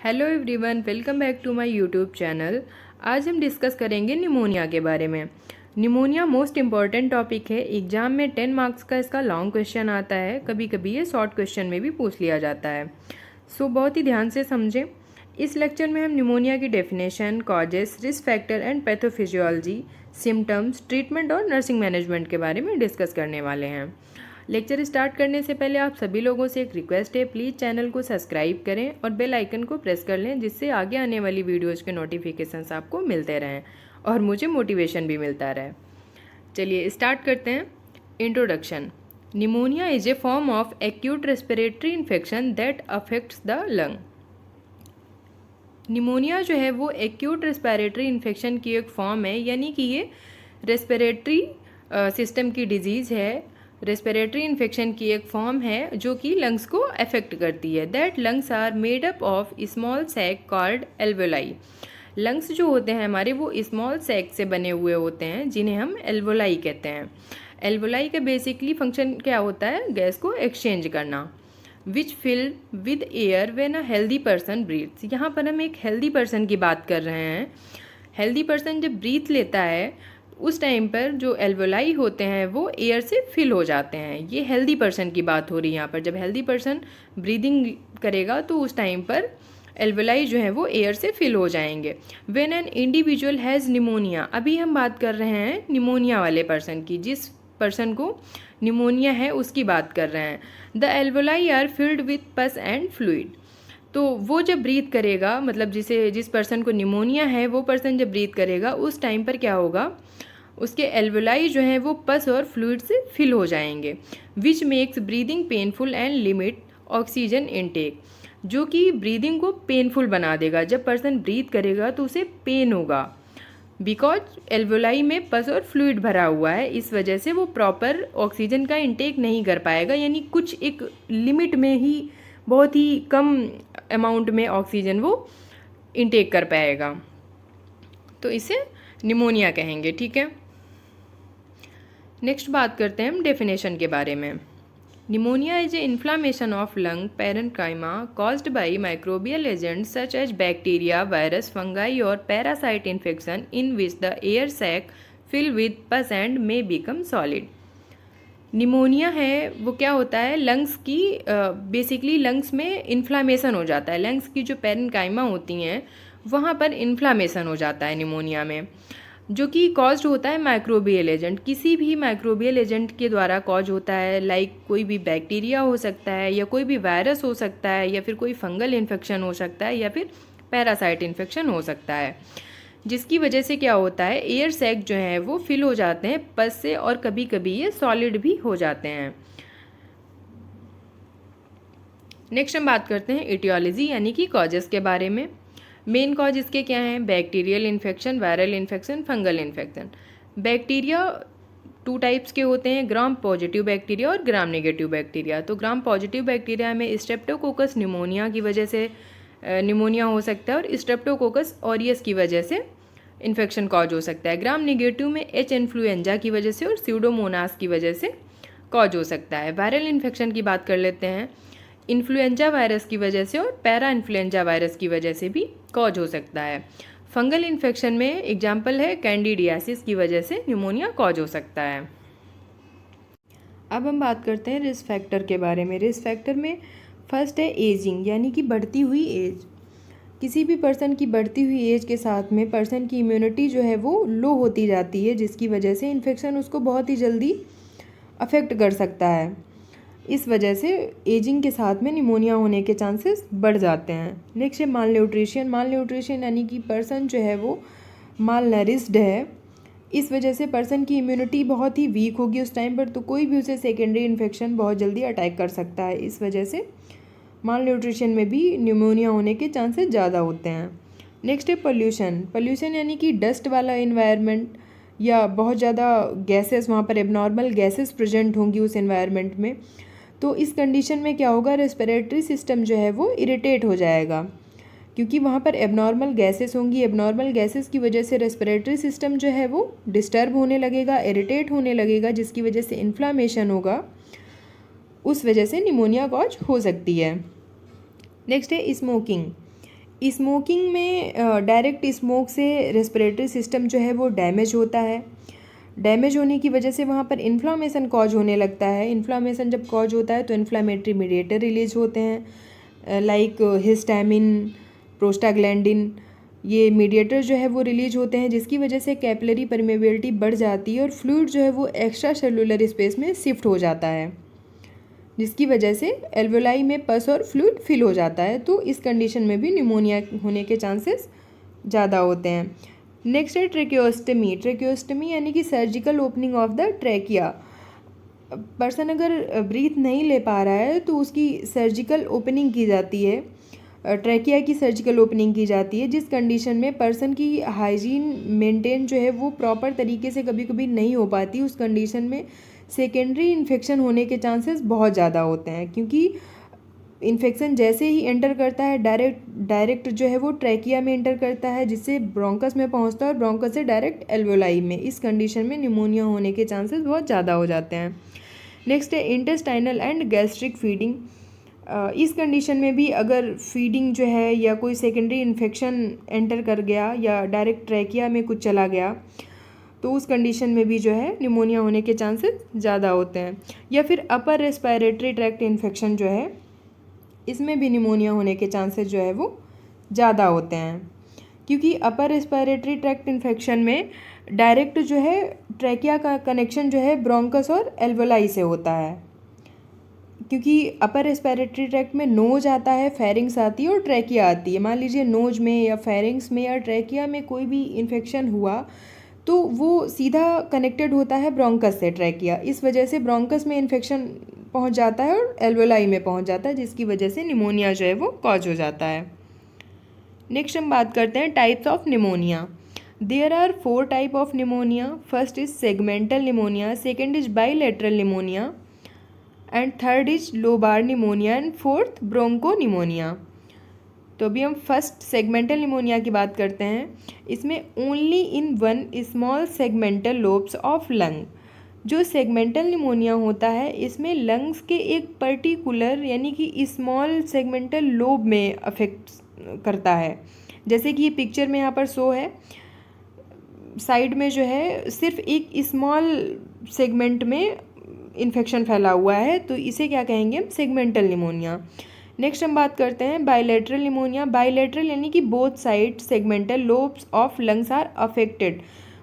Hello everyone, welcome back to my YouTube channel. आज हम discuss करेंगे निमोनिया के बारे में। निमोनिया मोस्ट इम्पॉर्टेंट टॉपिक है। एग्जाम में 10 मार्क्स का इसका लॉन्ग क्वेश्चन आता है, कभी कभी ये शॉर्ट क्वेश्चन में भी पूछ लिया जाता है। सो बहुत ही ध्यान से समझें। इस लेक्चर में हम निमोनिया की definition, causes, risk factor and pathophysiology, symptoms, treatment और नर्सिंग मैनेजमेंट के बारे में डिस्कस करने वाले हैं। लेक्चर स्टार्ट करने से पहले आप सभी लोगों से एक रिक्वेस्ट है, प्लीज़ चैनल को सब्सक्राइब करें और बेल आइकन को प्रेस कर लें, जिससे आगे आने वाली वीडियोज़ के नोटिफिकेशंस आपको मिलते रहें और मुझे मोटिवेशन भी मिलता रहे। चलिए स्टार्ट करते हैं। Introduction. Pneumonia is A form of acute respiratory infection that affects the lung. Pneumonia जो है वो एक्यूट रेस्पिरेटरी इन्फेक्शन की एक फॉर्म है, यानी कि ये रेस्पिरेटरी सिस्टम की डिजीज़ है, रेस्पिरेटरी इन्फेक्शन की एक फॉर्म है जो कि लंग्स को अफेक्ट करती है। That lungs are made up of small sac called alveoli. Lungs जो होते हैं हमारे वो स्मॉल सैक से बने हुए होते हैं, जिन्हें हम एल्वोलाई कहते हैं। एल्वोलाई का बेसिकली फंक्शन क्या होता है? गैस को एक्सचेंज करना। Which fill with air when a healthy person breathes. यहाँ पर हम एक हेल्दी पर्सन की बात कर रहे हैं। हेल्दी पर्सन जब ब्रीथ लेता है उस टाइम पर जो एल्वोलाई होते हैं वो एयर से फिल हो जाते हैं। ये हेल्दी पर्सन की बात हो रही है यहाँ पर। जब हेल्दी पर्सन ब्रीदिंग करेगा तो उस टाइम पर एल्वोलाई जो है वो एयर से फिल हो जाएंगे। When an individual has pneumonia, अभी हम बात कर रहे हैं निमोनिया वाले पर्सन की, जिस पर्सन को निमोनिया है उसकी बात कर रहे हैं। The alveoli are filled with pus and fluid. तो वो जब ब्रीथ करेगा, मतलब जिस पर्सन को निमोनिया है वो पर्सन जब ब्रीथ करेगा उस टाइम पर क्या होगा, उसके एल्वोलाई जो हैं वो पस और फ्लूइड से फिल हो जाएंगे। Which makes breathing painful and limit oxygen intake, जो कि ब्रीदिंग को पेनफुल बना देगा। जब पर्सन ब्रीथ करेगा तो उसे पेन होगा, बिकॉज एल्वोलाई में पस और फ्लूइड भरा हुआ है। इस वजह से वो प्रॉपर ऑक्सीजन का इंटेक नहीं कर पाएगा, यानी कुछ एक लिमिट में ही, बहुत ही कम अमाउंट में ऑक्सीजन वो इंटेक कर पाएगा। तो इसे निमोनिया कहेंगे, ठीक है। नेक्स्ट बात करते हैं हम डेफिनेशन के बारे में। Pneumonia is a inflammation of lung parenchyma caused by microbial agents such as bacteria, virus, fungi और parasite infection in which the air sac fill with pus and may become solid. Pneumonia है वो क्या होता है, lungs की basically lungs में inflammation हो जाता है। लंग्स की जो पैरेन्काइमा होती हैं वहाँ पर इन्फ्लामेशन हो जाता है निमोनिया में, जो कि कॉज्ड होता है माइक्रोबियल एजेंट। किसी भी माइक्रोबियल एजेंट के द्वारा कॉज होता है, लाइक कोई भी बैक्टीरिया हो सकता है, या कोई भी वायरस हो सकता है, या फिर कोई फंगल इन्फेक्शन हो सकता है, या फिर पैरासाइट इन्फेक्शन हो सकता है, जिसकी वजह से क्या होता है, एयर सैक जो है वो फिल हो जाते हैं पस से, और कभी कभी ये सॉलिड भी हो जाते हैं। नेक्स्ट हम बात करते हैं इटियोलॉजी यानी कि कॉजेस के बारे में। मेन कॉज इसके क्या हैं? Bacterial infection, viral infection, fungal infection. Bacteria 2 types के होते हैं, ग्राम पॉजिटिव बैक्टीरिया और ग्राम नेगेटिव बैक्टीरिया। तो ग्राम पॉजिटिव बैक्टीरिया में स्ट्रेप्टोकोकस निमोनिया की वजह से निमोनिया हो सकता है, और स्ट्रेप्टोकोकस ऑरियस की वजह से इन्फेक्शन कॉज हो सकता है। ग्राम नेगेटिव में एच इन्फ्लुएंजा की वजह से और स्यूडोमोनास की वजह से कॉज हो सकता है। वायरल इन्फेक्शन की बात कर लेते हैं। इन्फ्लुएंजा वायरस की वजह से और पैरा इन्फ्लुएंजा वायरस की वजह से भी कॉज हो सकता है। फंगल इन्फेक्शन में एग्जाम्पल है कैंडिडियासिस की वजह से निमोनिया कॉज हो सकता है। अब हम बात करते हैं रिस्क फैक्टर के बारे में। रिस्क फैक्टर में फर्स्ट है एजिंग, यानी कि बढ़ती हुई एज। किसी भी पर्सन की बढ़ती हुई एज के साथ में पर्सन की इम्यूनिटी जो है वो लो होती जाती है, जिसकी वजह से इन्फेक्शन उसको बहुत ही जल्दी अफेक्ट कर सकता है। इस वजह से एजिंग के साथ में निमोनिया होने के चांसेस बढ़ जाते हैं। नेक्स्ट है माल न्यूट्रिशन। माल न्यूट्रिशन यानी कि पर्सन जो है वो माल नरिश्ड है, इस वजह से पर्सन की इम्यूनिटी बहुत ही वीक होगी उस टाइम पर, तो कोई भी उसे सेकेंडरी इन्फेक्शन बहुत जल्दी अटैक कर सकता है। इस वजह से माल न्यूट्रिशन में भी निमोनिया होने के चांसेस ज़्यादा होते हैं। नेक्स्ट है पोल्यूशन। पोल्यूशन यानी कि डस्ट वाला इन्वायरमेंट, या बहुत ज़्यादा गैसेस, वहाँ पर एबनॉर्मल गैसेस प्रेजेंट होंगी उस इन्वायरमेंट में। तो इस कंडीशन में क्या होगा, रेस्पिरेटरी सिस्टम जो है वो इरिटेट हो जाएगा, क्योंकि वहाँ पर एबनॉर्मल गैसेस होंगी। एबनॉर्मल गैसेस की वजह से रेस्पिरेटरी सिस्टम जो है वो डिस्टर्ब होने लगेगा, इरिटेट होने लगेगा, जिसकी वजह से इन्फ्लामेशन होगा, उस वजह से निमोनिया कॉज हो सकती है। नेक्स्ट है स्मोकिंग। स्मोकिंग में डायरेक्ट स्मोक से रेस्पिरेटरी सिस्टम जो है वो डैमेज होता है। डैमेज होने की वजह से वहाँ पर इन्फ्लामेशन कॉज होने लगता है। इन्फ्लामेशन जब कॉज होता है तो इन्फ्लामेटरी मीडिएटर रिलीज होते हैं, लाइक हिस्टामिन, प्रोस्टाग्लैंडिन। ये मीडिएटर जो है वो रिलीज होते हैं, जिसकी वजह से कैपिलरी परमेबिलिटी बढ़ जाती है और फ्लूइड जो है वो एक्स्ट्रा सेलुलर स्पेस में शिफ्ट हो जाता है, जिसकी वजह से एल्वेलाई में पस और फ्लूइड फिल हो जाता है। तो इस कंडीशन में भी निमोनिया होने के चांसेस ज़्यादा होते हैं। नेक्स्ट है ट्रेकियोस्टमी। ट्रेकियोस्टमी यानी कि surgical opening of the trachea. Person अगर ब्रीथ नहीं ले पा रहा है तो उसकी सर्जिकल ओपनिंग की जाती है, ट्रैकिया की सर्जिकल ओपनिंग की जाती है, जिस कंडीशन में पर्सन की हाइजीन मेंटेन जो है वो प्रॉपर तरीके से कभी कभी नहीं हो पाती। उस कंडीशन में सेकेंडरी इन्फेक्शन होने के चांसेस बहुत ज़्यादा होते हैं, क्योंकि इन्फेक्शन जैसे ही एंटर करता है डायरेक्ट जो है वो ट्रैकिया में एंटर करता है, जिससे ब्रोंकस में पहुंचता है और ब्रोंकस से डायरेक्ट एल्वेलाई में। इस कंडीशन में निमोनिया होने के चांसेस बहुत ज़्यादा हो जाते हैं। नेक्स्ट है इंटेस्टाइनल एंड गैस्ट्रिक फीडिंग। इस कंडीशन में भी अगर फीडिंग जो है या कोई सेकेंडरी इन्फेक्शन एंटर कर गया या डायरेक्ट ट्रैकिया में कुछ चला गया तो उस कंडीशन में भी जो है निमोनिया होने के चांसेस ज़्यादा होते हैं। या फिर अपर रेस्पिरेटरी ट्रैक्ट इन्फेक्शन जो है, इसमें भी निमोनिया होने के चांसेस जो है वो ज़्यादा होते हैं, क्योंकि अपर रेस्पिरेटरी ट्रैक्ट इन्फेक्शन में डायरेक्ट जो है ट्रैकिया का कनेक्शन जो है ब्रोंकस और एल्वेलाई से होता है, क्योंकि अपर रेस्पिरेटरी ट्रैक्ट में नोज आता है, फेरिंग्स आती है और ट्रैकिया आती है। मान लीजिए नोज में या फेरिंग्स में या ट्रैकिया में कोई भी इन्फेक्शन हुआ तो वो सीधा कनेक्टेड होता है ब्रोंकस से ट्रैकिया। इस वजह से ब्रोंकस में इन्फेक्शन पहुंच जाता है और एल्वेलाई में पहुंच जाता है, जिसकी वजह से निमोनिया जो है वो कॉज हो जाता है। नेक्स्ट हम बात करते हैं types of pneumonia. There are 4 type of pneumonia. First is segmental pneumonia, second is bilateral pneumonia, and third is lobar pneumonia, and fourth broncho pneumonia. तो अभी हम फर्स्ट सेगमेंटल निमोनिया की बात करते हैं। इसमें only in one small segmental lobes of lung. जो segmental pneumonia होता है इसमें लंग्स के एक पर्टिकुलर यानी कि स्मॉल सेगमेंटल लोब में अफेक्ट करता है। जैसे कि ये पिक्चर में यहाँ पर शो है, साइड में जो है सिर्फ एक स्मॉल सेगमेंट में इन्फेक्शन फैला हुआ है, तो इसे क्या कहेंगे हम, सेगमेंटल निमोनिया। नेक्स्ट हम बात करते हैं बाइलेटरल निमोनिया। बाइलेटरल यानी कि both side segmental lobes of lungs are affected.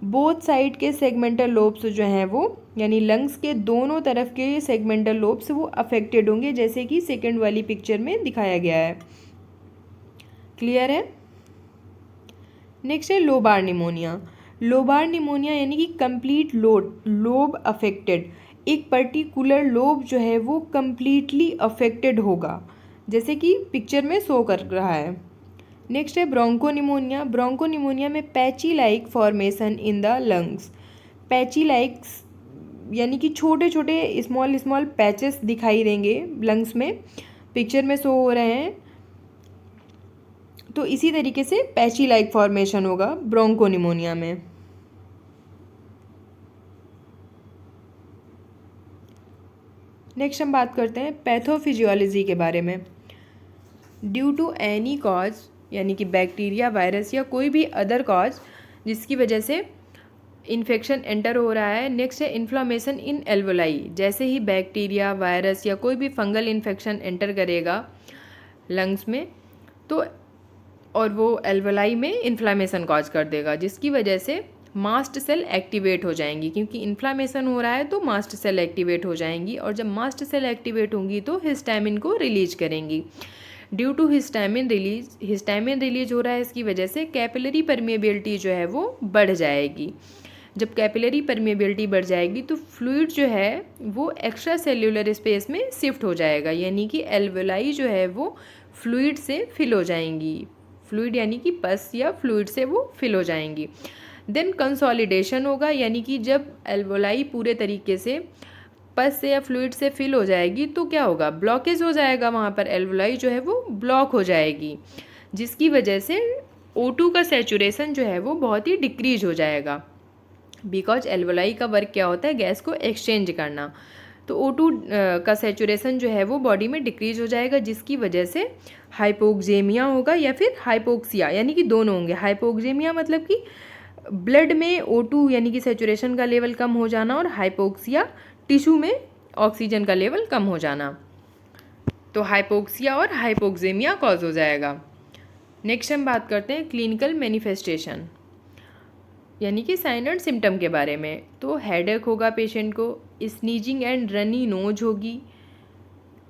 Both side के सेगमेंटल लोब्स जो हैं वो यानी लंग्स के दोनों तरफ के सेगमेंटल लोब्स वो अफेक्टेड होंगे, जैसे कि सेकंड वाली पिक्चर में दिखाया गया है। क्लियर है। नेक्स्ट है लोबार निमोनिया। लोबार निमोनिया यानी कि कंप्लीट लोब अफेक्टेड। एक पर्टिकुलर लोब जो है वो कम्प्लीटली अफेक्टेड होगा, जैसे कि पिक्चर में शो कर रहा है। नेक्स्ट है ब्रोंको निमोनिया। ब्रोंको निमोनिया में patchy like formation in the lungs. Patchy like यानी कि छोटे छोटे स्मॉल पैचेस दिखाई देंगे लंग्स में, पिक्चर में शो हो रहे हैं। तो इसी तरीके से पैची लाइक फॉर्मेशन होगा ब्रोंको निमोनिया में। नेक्स्ट हम बात करते हैं पैथोफिजियोलॉजी के बारे में। ड्यू टू एनी कॉज यानी कि बैक्टीरिया, वायरस या कोई भी अदर कॉज जिसकी वजह से इन्फेक्शन एंटर हो रहा है। नेक्स्ट है इन्फ्लामेशन इन एल्वेलाई। जैसे ही बैक्टीरिया, वायरस या कोई भी फंगल इन्फेक्शन एंटर करेगा लंग्स में तो और वो एल्वेलाई में इन्फ्लामेशन कॉज कर देगा, जिसकी वजह से मास्ट सेल एक्टिवेट हो जाएंगी, क्योंकि इन्फ्लामेशन हो रहा है तो मास्ट सेल एक्टिवेट हो जाएंगी, और जब मास्ट सेल एक्टिवेट होंगी तो हिस्टामिन को रिलीज करेंगी। ड्यू टू हिस्टामिन रिलीज हो रहा है, इसकी वजह से कैपिलरी परमेबिलिटी जो है वो बढ़ जाएगी। जब कैपिलरी परमेबिलिटी बढ़ जाएगी तो फ्लूइड जो है वो एक्स्ट्रा सेल्यूलर स्पेस में शिफ्ट हो जाएगा, यानी कि एल्वेलाई जो है वो फ्लूइड से फिल हो जाएंगी। फ्लूइड यानी कि पस या फ्लूइड से वो फिल हो जाएंगी। देन कंसोलिडेशन होगा, यानी कि जब एल्वेलाई पूरे तरीके से पस से या फ्लूइड से फिल हो जाएगी तो क्या होगा, ब्लॉकेज हो जाएगा, वहाँ पर एल्वेलाई जो है वो ब्लॉक हो जाएगी, जिसकी वजह से O2 का सैचुरेशन जो है वो बहुत ही डिक्रीज हो जाएगा। बिकॉज एल्वेलाई का वर्क क्या होता है, गैस को एक्सचेंज करना। तो O2 का सेचुरेशन जो है वो बॉडी में डिक्रीज हो जाएगा, जिसकी वजह से हाइपोक्सेमिया होगा या फिर हाइपोक्सिया, यानी कि दोनों होंगे। हाइपोक्सेमिया मतलब कि ब्लड में O2 यानी कि सेचुरेशन का लेवल कम हो जाना, और हाइपोक्सिया टिश्यू में ऑक्सीजन का लेवल कम हो जाना। तो हाइपोक्सिया और हाइपोक्सेमिया कॉज हो जाएगा। नेक्स्ट हम बात करते हैं क्लिनिकल मैनिफेस्टेशन यानी कि साइन एंड सिम्टम के बारे में। तो हेडेक होगा पेशेंट को, स्नीजिंग एंड रनी नोज होगी,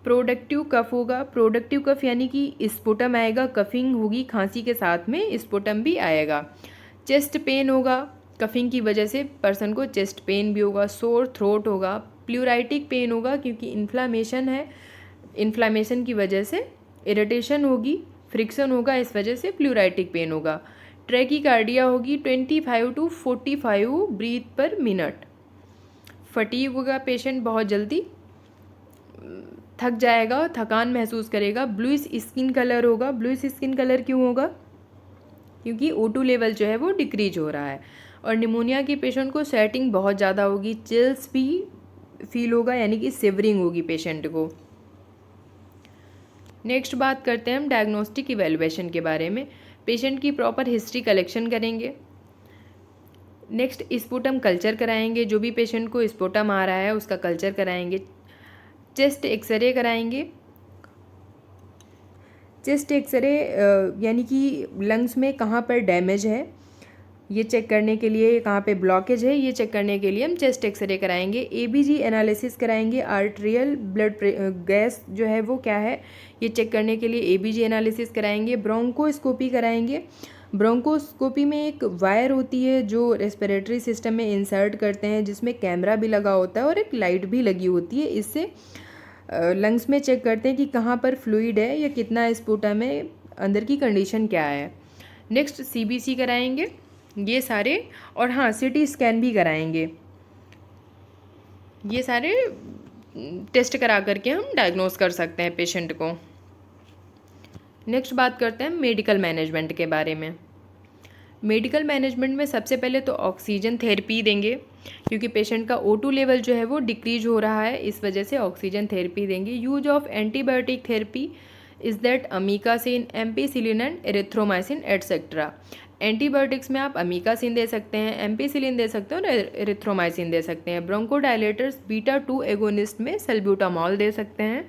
प्रोडक्टिव कफ होगा। प्रोडक्टिव कफ यानी कि स्पुटम आएगा, कफिंग होगी, खांसी के साथ में स्पुटम भी आएगा। चेस्ट पेन होगा, कफिंग की वजह से पर्सन को चेस्ट पेन भी होगा। सोर थ्रोट होगा, प्लूराइटिक पेन होगा क्योंकि इन्फ्लामेशन है, इन्फ्लामेशन की वजह से इरिटेशन होगी, फ्रिक्शन होगा, इस वजह से प्लूराइटिक पेन होगा। ट्रैकीकार्डिया होगी, 25 to 45 breath per minute. Fatigue होगा, पेशेंट बहुत जल्दी थक जाएगा, थकान महसूस करेगा। ब्लूइश स्किन कलर होगा। ब्लूइश स्किन कलर क्यों होगा? क्योंकि O2 लेवल जो है वो डिक्रीज हो रहा है। और निमोनिया के पेशेंट को स्वेटिंग बहुत ज़्यादा होगी, चिल्स भी फील होगा, यानी कि सिवरिंग होगी पेशेंट को। नेक्स्ट बात करते हैं हम डायग्नोस्टिक इवैल्यूएशन के बारे में। पेशेंट की प्रॉपर हिस्ट्री कलेक्शन करेंगे। नेक्स्ट स्पुटम कल्चर कराएंगे, जो भी पेशेंट को स्पुटम आ रहा है उसका कल्चर कराएंगे। चेस्ट एक्सरे कराएंगे। चेस्ट एक्सरे यानी कि लंग्स में कहाँ पर डैमेज है ये चेक करने के लिए, कहाँ पे ब्लॉकेज है ये चेक करने के लिए हम चेस्ट एक्सरे कराएंगे। ABG एनालिसिस कराएंगे, आर्टेरियल ब्लड गैस जो है वो क्या है ये चेक करने के लिए ABG एनालिसिस कराएंगे। ब्रोंकोस्कोपी कराएंगे। ब्रोंकोस्कोपी में एक वायर होती है जो रेस्पिरेटरी सिस्टम में इंसर्ट करते हैं, जिसमें कैमरा भी लगा होता है और एक लाइट भी लगी होती है। इससे लंग्स में चेक करते हैं कि कहाँ पर फ्लूइड है या कितना स्पुटम है, अंदर की कंडीशन क्या है। नेक्स्ट CBC कराएंगे ये सारे, और हाँ CT स्कैन भी कराएंगे। ये सारे टेस्ट करा करके हम डायग्नोस कर सकते हैं पेशेंट को। नेक्स्ट बात करते हैं मेडिकल मैनेजमेंट के बारे में। मेडिकल मैनेजमेंट में सबसे पहले तो ऑक्सीजन थेरेपी देंगे, क्योंकि पेशेंट का O2 लेवल जो है वो डिक्रीज हो रहा है, इस वजह से ऑक्सीजन थेरेपी देंगे। Use of antibiotic therapy is that amikacin, ampicillin and erythromycin etcetera. Antibiotics में आप अमीकासिन दे सकते हैं, एम्पीसिलिन दे सकते हैं और एरिथ्रोमाइसिन दे सकते हैं। ब्रोंकोडायलेटर्स बीटा-2 एगोनिस्ट में सल्ब्यूटामॉल दे सकते हैं।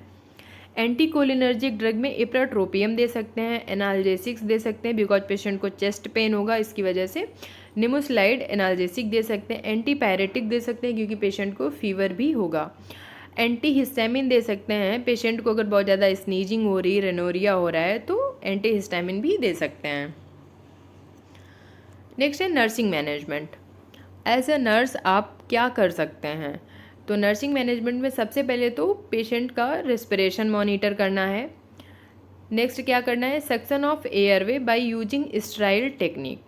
एंटीकोलिनर्जिक ड्रग में इप्राट्रोपियम दे सकते हैं। एनाल्जेसिक्स दे सकते हैं बिकॉज पेशेंट को चेस्ट पेन होगा, इसकी वजह से निमोस्लाइड एनाल्जेसिक दे सकते हैं। एंटीपायरेटिक दे सकते हैं क्योंकि पेशेंट को फीवर भी होगा। एंटीहिस्टामिन दे सकते हैं, पेशेंट को अगर बहुत ज़्यादा स्नीजिंग हो रही, रेनोरिया हो रहा है तो एंटीहिस्टामिन भी दे सकते हैं। नेक्स्ट है nursing management. As a nurse आप क्या कर सकते हैं? तो नर्सिंग मैनेजमेंट में सबसे पहले तो पेशेंट का रेस्पिरेशन मॉनिटर करना है। नेक्स्ट क्या करना है? Suction of airway by using स्ट्राइल technique.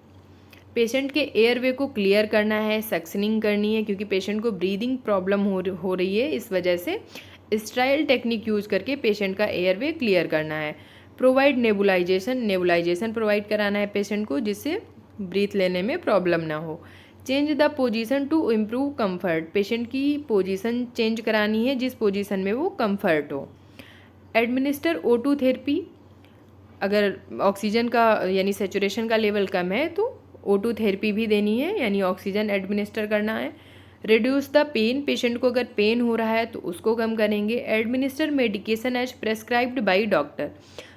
Patient के एयरवे को क्लियर करना है, सक्शनिंग करनी है क्योंकि पेशेंट को ब्रीदिंग प्रॉब्लम हो रही है, इस वजह से स्ट्राइल टेक्निक यूज़ करके पेशेंट का एयरवे क्लियर करना है। प्रोवाइड नेबुलाइजेशन प्रोवाइड कराना है पेशेंट को, जिससे ब्रीथ लेने में प्रॉब्लम ना हो। Change the position to improve comfort. Patient की पोजीशन चेंज करानी है जिस पोजीशन में वो कंफर्ट हो। Administer O2 therapy. अगर ऑक्सीजन का यानी सेचुरेशन का लेवल कम है तो O2 थेरेपी भी देनी है, यानी ऑक्सीजन एडमिनिस्टर करना है। Reduce the pen. पेशेंट को अगर पेन हो रहा है तो उसको कम करेंगे। Administer medication as prescribed by doctor.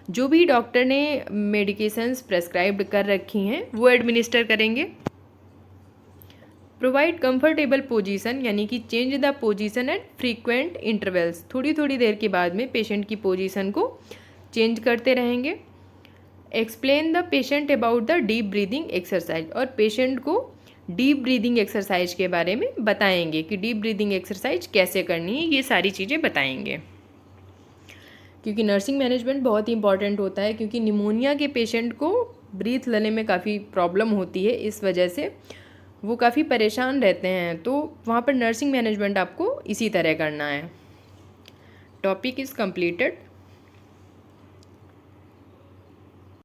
जो भी डॉक्टर ने मेडिकेशंस प्रेस्क्राइब्ड कर रखी हैं वो एडमिनिस्टर करेंगे। प्रोवाइड कंफर्टेबल पोजीशन, यानी कि change the position at frequent intervals. थोड़ी थोड़ी देर के बाद में पेशेंट की पोजीशन को चेंज करते रहेंगे। Explain the patient about the deep breathing exercise. और पेशेंट को डीप ब्रीदिंग एक्सरसाइज के बारे में बताएंगे कि डीप ब्रीदिंग एक्सरसाइज कैसे करनी है, ये सारी चीज़ें बताएंगे। क्योंकि नर्सिंग मैनेजमेंट बहुत ही इंपॉर्टेंट होता है, क्योंकि निमोनिया के पेशेंट को ब्रीथ लेने में काफ़ी प्रॉब्लम होती है, इस वजह से वो काफ़ी परेशान रहते हैं, तो वहाँ पर नर्सिंग मैनेजमेंट आपको इसी तरह करना है। Topic is completed.